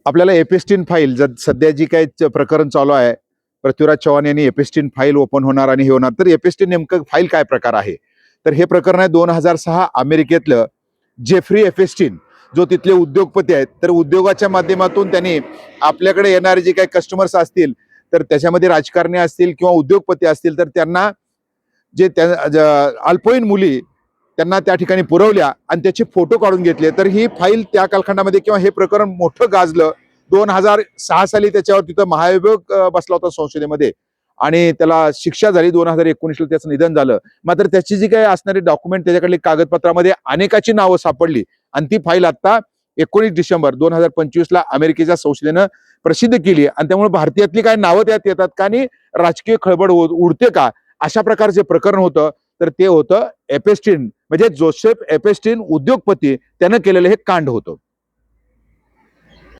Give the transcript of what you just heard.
आपल्याला एपेस्टिन फाईल सध्या जी काही प्रकरण चालू आहे, पृथ्वीराज चव्हाण यांनी एपेस्टिन फाईल ओपन होणार आणि हे होणार. तर एपेस्टिन नेमकं फाईल काय प्रकार आहे? तर हे प्रकरण आहे 2006 अमेरिकेतलं जेफ्री एपेस्टिन, जो तिथले उद्योगपती आहेत. तर उद्योगाच्या माध्यमातून त्यांनी आपल्याकडे येणारे जे काही कस्टमर्स असतील, तर त्याच्यामध्ये राजकारणी असतील किंवा उद्योगपती असतील, तर त्यांना जे अल्पवयीन मुली त्यांना त्या ठिकाणी पुरवल्या आणि त्याचे फोटो काढून घेतले. तर ही फाईल त्या कालखंडामध्ये किंवा हे प्रकरण मोठं गाजलं. 2006 साली त्याच्यावर तिथं महाभियोग बसला होता संसदेमध्ये आणि त्याला शिक्षा झाली. 2019ला त्याचं निधन झालं. मात्र त्याची जी काही असणारी डॉक्युमेंट, त्याच्याकडली कागदपत्रामध्ये अनेकाची नावं सापडली आणि ती फाईल आता 19 डिसेंबर 2025ला अमेरिकेच्या संसदेनं प्रसिद्ध केली आणि त्यामुळे भारतीयातली काय नावं त्यात येतात का आणि राजकीय खळबळ उडते का, अशा प्रकारचे प्रकरण होतं. तर ते होतं एपेस्टिन, म्हणजे जोसेफ एपेस्टिन उद्योगपती, त्यानं केलेलं हे कांड होतं.